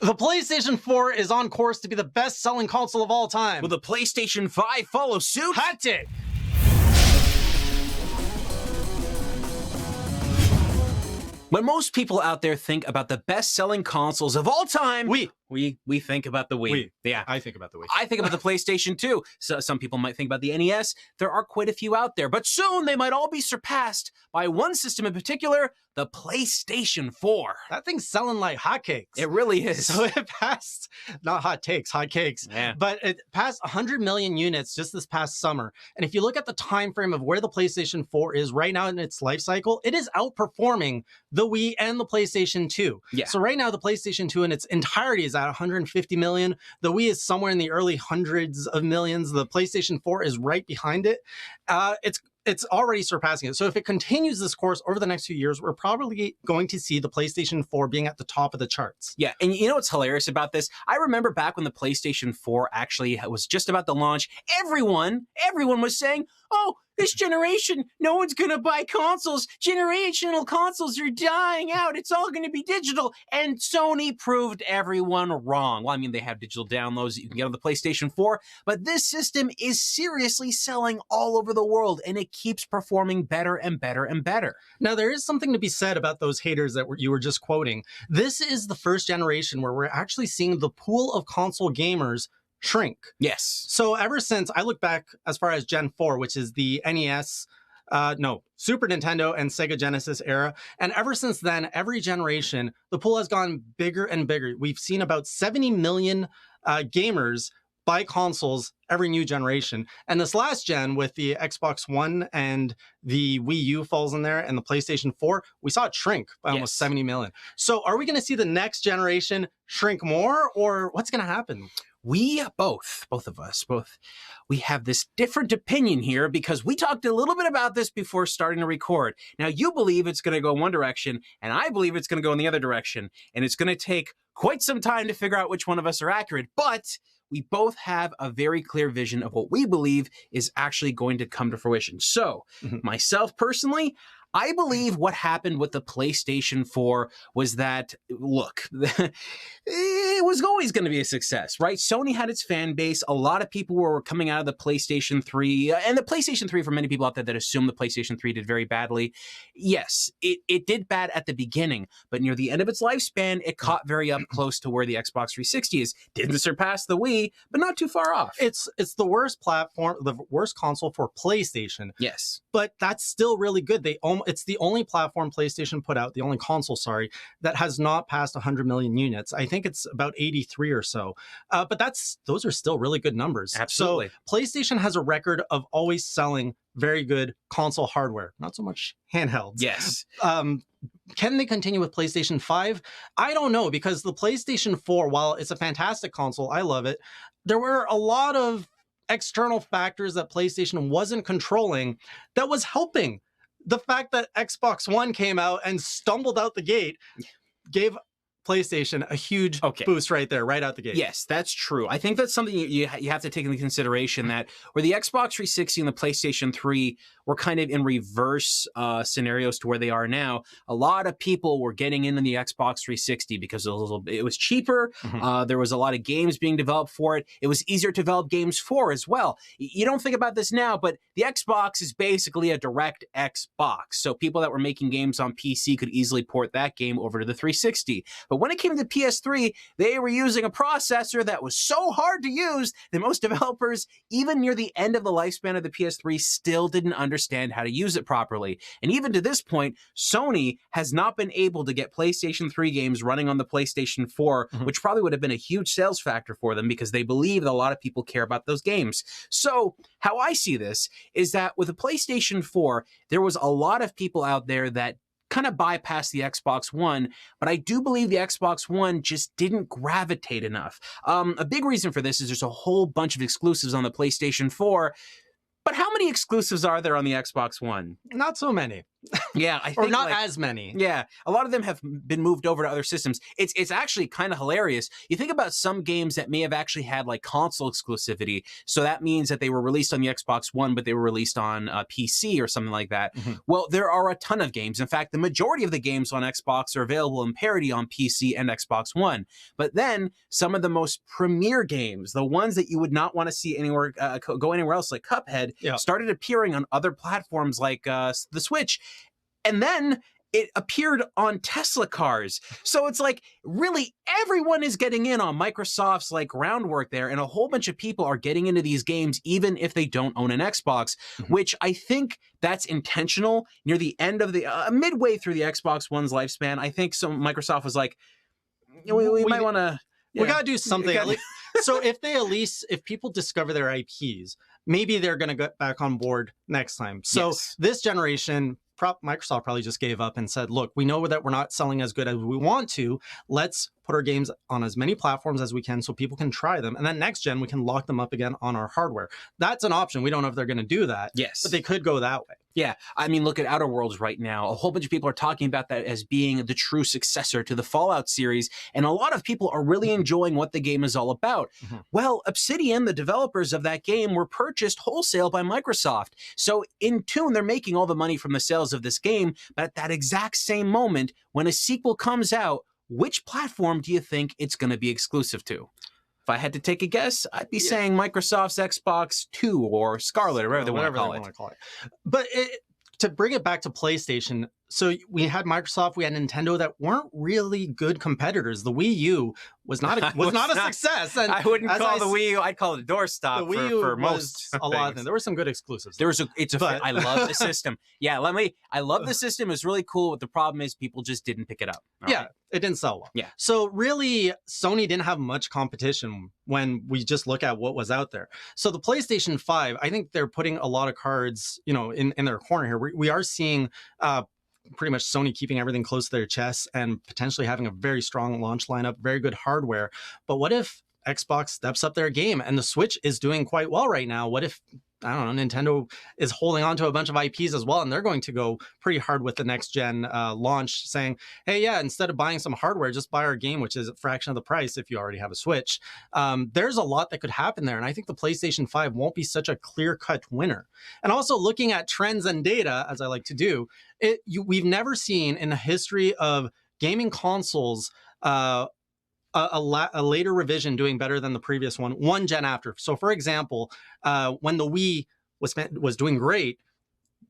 The PlayStation 4 is on course to be the best-selling console of all time. Will the PlayStation 5 follow suit? Hot take! When most people out there think about the best-selling consoles of all time, we think about the Wii. Yeah, I think about the Wii. I think about the PlayStation 2. So some people might think about the NES. There are quite a few out there, but soon they might all be surpassed by one system in particular, the PlayStation 4. That thing's selling like hotcakes. It really is. So it passed, not hot takes, hot cakes, yeah. But it passed 100 million units just this past summer. And if you look at the time frame of where the PlayStation 4 is right now in its life cycle, it is outperforming the Wii and the PlayStation 2. Yeah. So right now, the PlayStation 2 in its entirety is at 150 million. The Wii is somewhere in the early hundreds of millions. The PlayStation 4 is right behind it. It's already surpassing it. So if it continues this course over the next few years, we're probably going to see the PlayStation 4 being at the top of the charts. Yeah, and you know what's hilarious about this? I remember back when the PlayStation 4 actually was just about to launch, everyone was saying, oh, this generation, no one's going to buy consoles. Generational consoles are dying out. It's all going to be digital. And Sony proved everyone wrong. Well, I mean, they have digital downloads that you can get on the PlayStation 4, but this system is seriously selling all over the world, and it keeps performing better and better and better. Now, there is something to be said about those haters that you were just quoting. This is the first generation where we're actually seeing the pool of console gamers shrink. Yes. So ever since I look back as far as Gen 4, which is the NES, Super Nintendo and Sega Genesis era, and ever since then, every generation, the pool has gone bigger and bigger. We've seen about 70 million gamers buy consoles every new generation. And this last gen with the Xbox One and the Wii U falls in there and the PlayStation 4, we saw it shrink by almost 70 million. So are we going to see the next generation shrink more, or what's going to happen? We both of us, we have this different opinion here because we talked a little bit about this before starting to record. Now, you believe it's going to go one direction, and I believe it's going to go in the other direction, and it's going to take quite some time to figure out which one of us are accurate, but we both have a very clear vision of what we believe is actually going to come to fruition. So, myself personally, I believe what happened with the PlayStation 4 was that, look, it was always going to be a success, right? Sony had its fan base. A lot of people were coming out of the PlayStation 3, and the PlayStation 3, for many people out there that assume the PlayStation 3 did very badly, yes, it did bad at the beginning, but near the end of its lifespan, it caught very up close to where the Xbox 360 is. Didn't surpass the Wii, but not too far off. It's the worst platform, the worst console for PlayStation. Yes. But that's still really good. It's the only platform PlayStation put out, the only console, sorry, that has not passed 100 million units. I think it's about 83 or so. But those are still really good numbers. Absolutely. So PlayStation has a record of always selling very good console hardware, not so much handhelds. Yes. Can they continue with PlayStation 5? I don't know, because the PlayStation 4, while it's a fantastic console, I love it, there were a lot of external factors that PlayStation wasn't controlling that was helping. The fact that Xbox One came out and stumbled out the gate gave PlayStation a huge boost right there, right out the gate. Yes, that's true. I think that's something you have to take into consideration, that where the Xbox 360 and the PlayStation 3 were kind of in reverse scenarios to where they are now, a lot of people were getting into the Xbox 360 because it was cheaper. There was a lot of games being developed for it. It was easier to develop games for as well. You don't think about this now, but the Xbox is basically a direct Xbox. So people that were making games on PC could easily port that game over to the 360. But when it came to PS3, they were using a processor that was so hard to use that most developers, even near the end of the lifespan of the PS3, still didn't understand how to use it properly. And even to this point, Sony has not been able to get PlayStation 3 games running on the PlayStation 4, which probably would have been a huge sales factor for them because they believe that a lot of people care about those games. So how I see this is that with the PlayStation 4, there was a lot of people out there that kind of bypassed the Xbox One, but I do believe the Xbox One just didn't gravitate enough. A big reason for this is there's a whole bunch of exclusives on the PlayStation 4, but how many exclusives are there on the Xbox One? Not so many. Yeah, I or think not like, as many. yeah, a lot of them have been moved over to other systems. It's actually kind of hilarious. You think about some games that may have actually had like console exclusivity, so that means that they were released on the Xbox One, but they were released on PC or something like that. Mhm. Well, there are a ton of games. In fact, the majority of the games on Xbox are available in parity on PC and Xbox One. But then some of the most premier games, the ones that you would not want to see anywhere go anywhere else, like Cuphead, Yeah. started appearing on other platforms like the Switch. And then it appeared on Tesla cars. So it's like really everyone is getting in on Microsoft's like groundwork there, and a whole bunch of people are getting into these games even if they don't own an Xbox, which I think that's intentional. Near the end of the midway through the Xbox One's lifespan, I think Microsoft was like, we might want to. We got to do something. So if people discover their IPs, maybe they're going to get back on board next time. So this generation, Microsoft probably just gave up and said, look, we know that we're not selling as good as we want to. Let's put our games on as many platforms as we can so people can try them. And then next gen, we can lock them up again on our hardware. That's an option. We don't know if they're going to do that. Yes. But they could go that way. Yeah. I mean, look at Outer Worlds right now. A whole bunch of people are talking about that as being the true successor to the Fallout series. And a lot of people are really enjoying what the game is all about. Well, Obsidian, the developers of that game, were purchased wholesale by Microsoft. So in tune, they're making all the money from the sales of this game. But at that exact same moment, when a sequel comes out, which platform do you think it's going to be exclusive to? If I had to take a guess, I'd be saying Microsoft's Xbox 2 or Scarlet, or whatever they want to call it. But to bring it back to PlayStation, so we had Microsoft, we had Nintendo that weren't really good competitors. The Wii U was not a success. And I wouldn't call the Wii U. I'd call it a doorstop for most a lot of things. There were some good exclusives. I love the system. Yeah, I love the system. It's really cool. But the problem is people just didn't pick it up. It didn't sell well. Yeah. So really, Sony didn't have much competition when we just look at what was out there. So the PlayStation 5, I think they're putting a lot of cards, in their corner here. We are seeing pretty much Sony keeping everything close to their chest and potentially having a very strong launch lineup, very good hardware. But what if Xbox steps up their game and the Switch is doing quite well right now? What if, I don't know, Nintendo is holding on to a bunch of IPs as well, and they're going to go pretty hard with the next gen launch, saying, hey, yeah, instead of buying some hardware, just buy our game, which is a fraction of the price if you already have a Switch. There's a lot that could happen there, and I think the PlayStation 5 won't be such a clear-cut winner. And also looking at trends and data, as I like to do, we've never seen in the history of gaming consoles a later revision doing better than the previous one gen after. So for example, when the Wii was doing great,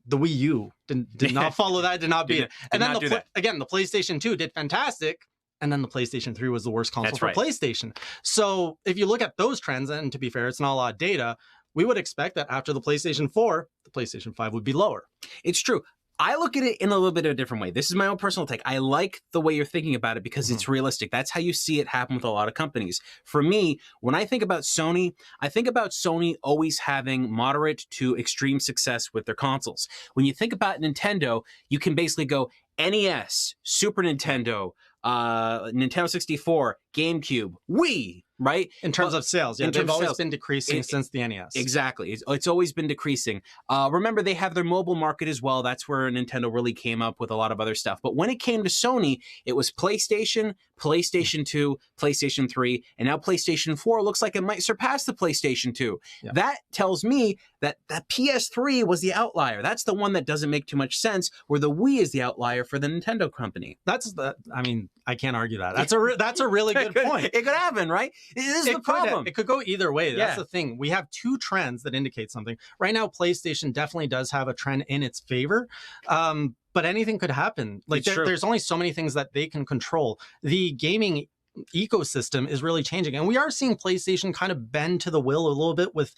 the Wii U did not follow that, did not beat it. And then again, the PlayStation 2 did fantastic. And then the PlayStation 3 was the worst console for PlayStation. So if you look at those trends, and to be fair, it's not a lot of data, we would expect that after the PlayStation 4, the PlayStation 5 would be lower. It's true. I look at it in a little bit of a different way. This is my own personal take. I like the way you're thinking about it because it's realistic. That's how you see it happen with a lot of companies. For me, when I think about Sony, I think about Sony always having moderate to extreme success with their consoles. When you think about Nintendo, you can basically go NES, Super Nintendo, Nintendo 64, GameCube, Wii, right? In terms of sales, they've always been decreasing since the NES. Exactly. It's always been decreasing. Remember, they have their mobile market as well. That's where Nintendo really came up with a lot of other stuff. But when it came to Sony, it was PlayStation, PlayStation 2, PlayStation 3, and now PlayStation 4 looks like it might surpass the PlayStation 2. Yeah. That tells me that PS3 was the outlier. That's the one that doesn't make too much sense, where the Wii is the outlier for the Nintendo company. I can't argue that. That's a really good point. It could happen, right? This is the problem. It could go either way. That's the thing. We have two trends that indicate something. Right now, PlayStation definitely does have a trend in its favor. But anything could happen. Like there's only so many things that they can control. The gaming ecosystem is really changing, and we are seeing PlayStation kind of bend to the will a little bit with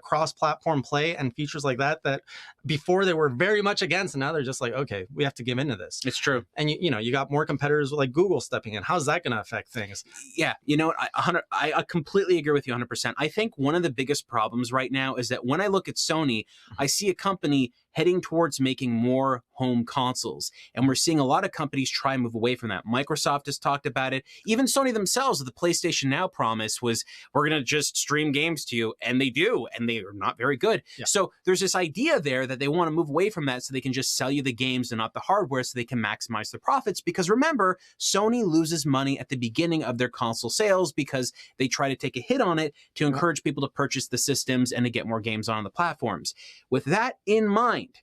cross-platform play and features like that before they were very much against, and now they're just like, okay, we have to give into this. It's true. And you got more competitors like Google stepping in. How's that going to affect things? Yeah, I completely agree with you 100%. I think one of the biggest problems right now is that when I look at Sony, I see a company heading towards making more home consoles. And we're seeing a lot of companies try and move away from that. Microsoft has talked about it. Even Sony Sony themselves with the PlayStation Now promise was, we're going to just stream games to you, and they do, and they are not very good. Yeah. So there's this idea there that they want to move away from that so they can just sell you the games and not the hardware so they can maximize their profits. Because remember, Sony loses money at the beginning of their console sales because they try to take a hit on it to encourage people to purchase the systems and to get more games on the platforms. With that in mind,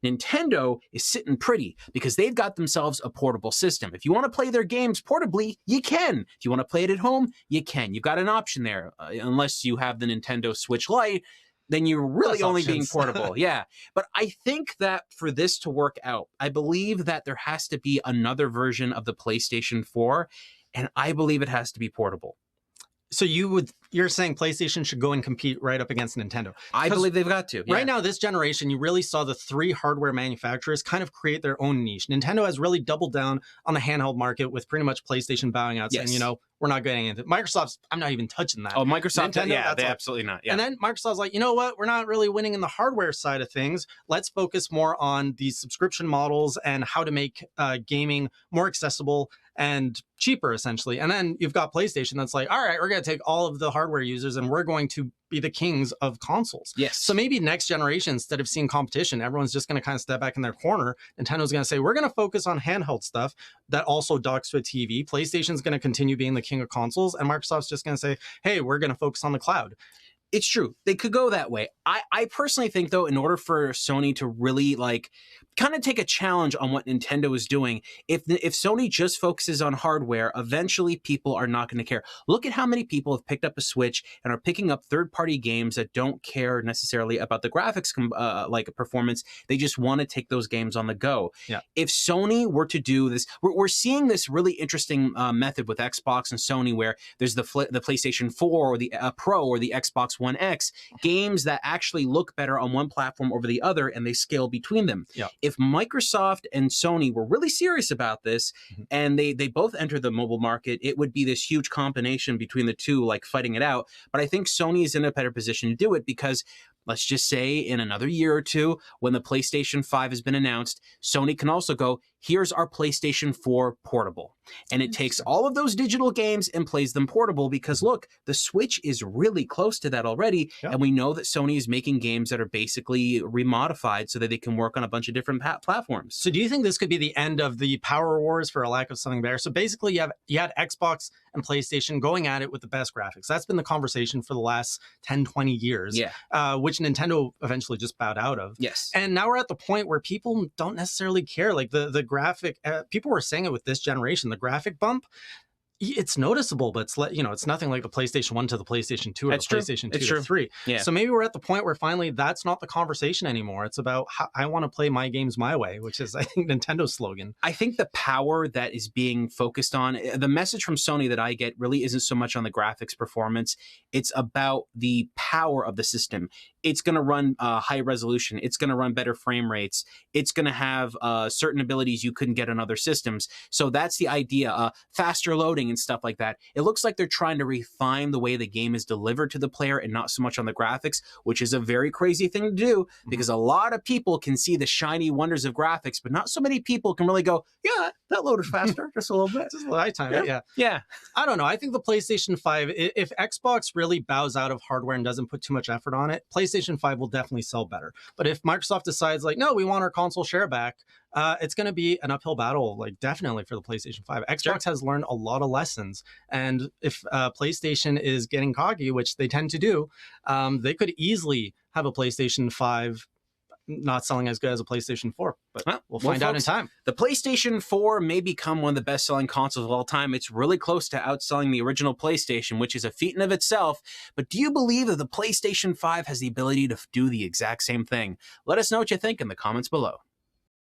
Nintendo is sitting pretty because they've got themselves a portable system. If you want to play their games portably, you can. If you want to play it at home, you can. You've got an option there, unless you have the Nintendo Switch Lite, then you're really only being portable. Yeah. But I think that for this to work out, I believe that there has to be another version of the PlayStation 4, and I believe it has to be portable. So you're saying PlayStation should go and compete right up against Nintendo? I believe they've got to. Yeah. Right now, this generation, you really saw the three hardware manufacturers kind of create their own niche. Nintendo has really doubled down on the handheld market with pretty much PlayStation bowing out, saying, we're not getting into it. Microsoft's, I'm not even touching that. Oh, Microsoft, Nintendo, they absolutely not. Yeah. And then Microsoft's like, you know what? We're not really winning in the hardware side of things. Let's focus more on these subscription models and how to make gaming more accessible and cheaper, essentially. And then you've got PlayStation that's like, all right, we're going to take all of the hardware users and we're going to be the kings of consoles. Yes. So maybe next generation, instead of seeing competition, everyone's just going to kind of step back in their corner. Nintendo's going to say, we're going to focus on handheld stuff that also docks to a TV. PlayStation's going to continue being the king of consoles. And Microsoft's just going to say, hey, we're going to focus on the cloud. It's true. They could go that way. I personally think, though, in order for Sony to really kind of take a challenge on what Nintendo is doing, if Sony just focuses on hardware, eventually people are not going to care. Look at how many people have picked up a Switch and are picking up third-party games that don't care necessarily about the graphics performance. They just want to take those games on the go. Yeah. If Sony were to do this, we're seeing this really interesting method with Xbox and Sony, where there's the PlayStation 4 or the Pro or the Xbox One X, games that actually look better on one platform over the other, and they scale between them. Yeah. If Microsoft and Sony were really serious about this, and they both enter the mobile market, it would be this huge combination between the two, fighting it out. But I think Sony is in a better position to do it because, let's just say in another year or two, when the PlayStation 5 has been announced, Sony can also go, here's our PlayStation 4 portable. And it takes all of those digital games and plays them portable because, look, the Switch is really close to that already. Yep. And we know that Sony is making games that are basically remodified so that they can work on a bunch of different platforms. So do you think this could be the end of the power wars, for a lack of something better? So basically you had Xbox and PlayStation going at it with the best graphics. That's been the conversation for the last 10, 20 years, which Nintendo eventually just bowed out of. Yes. And now we're at the point where people don't necessarily care. Like the graphic, people were saying it with this generation, the graphic bump, it's noticeable, but it's nothing like the PlayStation 1 to the PlayStation 2 or That's the true. PlayStation 2 It's to true. 3. Yeah. So maybe we're at the point where finally that's not the conversation anymore. It's about how I want to play my games my way, which is, I think, Nintendo's slogan. I think the power that is being focused on, the message from Sony that I get really isn't so much on the graphics performance. It's about the power of the system. It's going to run high resolution. It's going to run better frame rates. It's going to have certain abilities you couldn't get on other systems. So that's the idea, faster loading and stuff like that. It looks like they're trying to refine the way the game is delivered to the player and not so much on the graphics, which is a very crazy thing to do because a lot of people can see the shiny wonders of graphics, but not so many people can really go, yeah, that loaded faster just a little bit. Just a little time. Yeah. I don't know. I think the PlayStation 5, if Xbox really bows out of hardware and doesn't put too much effort on it, PlayStation 5 will definitely sell better. But if Microsoft decides no, we want our console share back, it's going to be an uphill battle, definitely for the PlayStation 5. Xbox has learned a lot of lessons. And if PlayStation is getting cocky, which they tend to do, they could easily have a PlayStation 5 not selling as good as a PlayStation 4, but we'll find out in time. The PlayStation 4 may become one of the best-selling consoles of all time. It's really close to outselling the original PlayStation, which is a feat in of itself. But do you believe that the PlayStation 5 has the ability to do the exact same thing? Let us know what you think in the comments below.